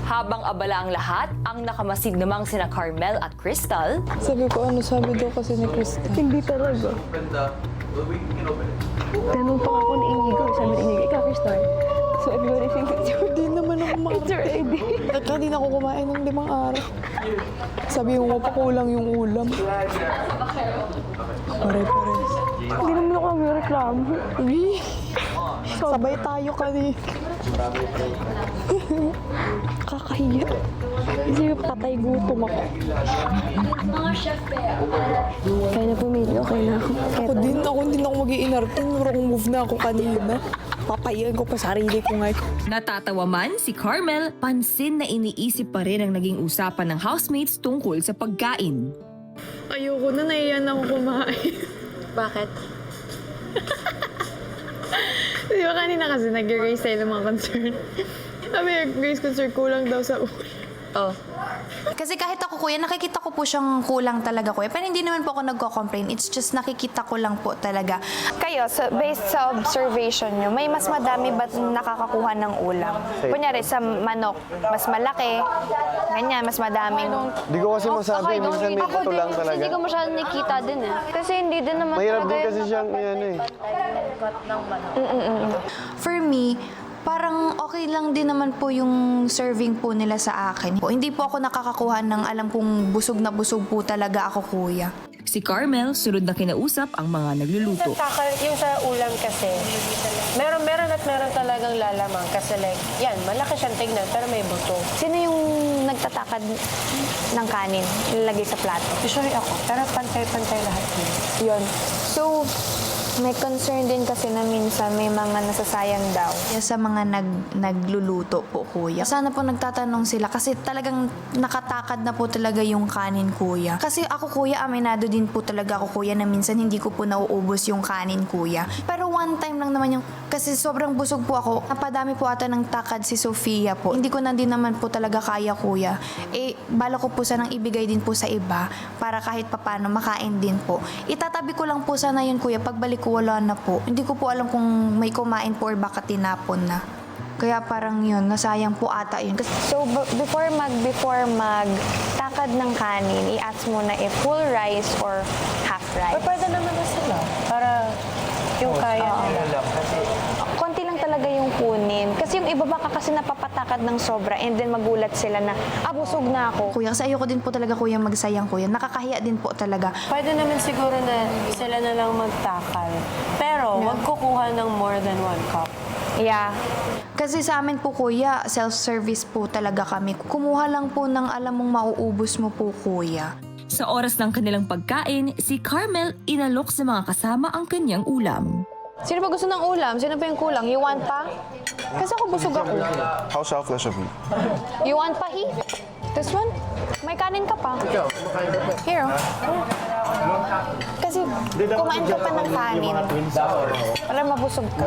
Habang abala ang lahat, ang nakamasid namang sina Carmel at Crystal. Sabi ko, sabi daw kasi ni Krista. Hindi talaga. Tanong pa ako ni Inigo. Sabi ni Inigo, ikaw, Crystal. So everybody thinks it's your Hindi naman ako It's your idea. At hindi na ako kumain ng 5 araw. Sabi mo pa kulang yung ulam. Pare-pares. Hindi naman ako nagreklamo. Sabay tayo kanina. Kakahiya. Kasi patay gutom ako. Kaya na pumili, okay na ako. Ako din ako mag-iinarte. Nura kong move na ako kanina. Papayan ko pa sarili ko ngayon. Natatawa man si Carmel, pansin na iniisip pa rin ang naging usapan ng housemates tungkol sa pagkain. Ayoko na, naiyan ako kumain. Bakit? Di ba kanina kasi nag-raise tayo ng mga concern. Sabi, raise concern, kulang daw sa ulo. Oh. Kasi kahit ako, kuya, nakikita ko po siyang kulang talaga, kuya. Pero hindi naman po ako nagko-complain. It's just nakikita ko lang po talaga. Kayo, based sa observation nyo, may mas madami ba nakakakuha ng ulam? Kunyari, sa manok, mas malaki, ganyan, mas madaming... Hindi ko kasi masabi, minsan may ito lang talaga. Hindi ko masyadong nakita din eh. Kasi hindi din naman Mahirap din talaga kasi siyang, yan eh. For me, parang okay lang din naman po yung serving po nila sa akin. Hindi po ako nakakakuha ng alam kong busog na busog po talaga ako, kuya. Si Carmel, sunod na kinausap ang mga nagluluto. Yung sa ulam kasi, meron at meron talagang lalamang. Kasi like, yan, malaki siyang tignan, pero may buto. Sino yung nagtatakad ng kanin, ilalagay sa plato? Usually ako, pero pantay-pantay lahat yun. Yun. So, may concern din kasi na minsan may mga nasasayang daw. Sa mga nagluluto po, kuya. Sana po nagtatanong sila kasi talagang nakatakad na po talaga yung kanin, kuya. Kasi ako, kuya, aminado din po talaga ako, kuya, na minsan hindi ko po nauubos yung kanin, kuya. Pero one time lang naman yung, kasi sobrang busog po ako, napadami po ata ng takad si Sofia po. Hindi ko na din naman po talaga kaya, kuya. Bala ko po sanang ibigay din po sa iba para kahit papano makain din po. Itatabi ko lang po sana yun, kuya, pagbalik ko wala na po. Hindi ko po alam kung may kumain po or baka tinapon na. Kaya parang yun, nasayang po ata yun. So, before magtakad ng kanin, i-ask muna if full rice or half rice. Or pwede naman na sila, para yung kaya nila. Konti lang talaga yung kunin. Kasi yung iba baka kasi napapatakad ng sobra and then magulat sila na, busog na ako. Kuya, kasi ayoko din po talaga, kuya, magsayang, kuya. Nakakahiya din po talaga. Pwede naman siguro na sila na lang magtakal. Pero, wag kukuha ng more than 1 cup. Yeah. Kasi sa amin po, kuya, self-service po talaga kami. Kumuha lang po ng alam mong mauubos mo po, kuya. Sa oras ng kanilang pagkain, si Carmel inalok sa mga kasama ang kanyang ulam. Sino pa gusto ng ulam? Sino pa yung kulang? You want pa? Kasi ako busog ako. How selfless of me. You want pa, He? This one? May kanin ka pa. Here, oh. Kasi kumain ka pa ng kanin. Para mabusog ka.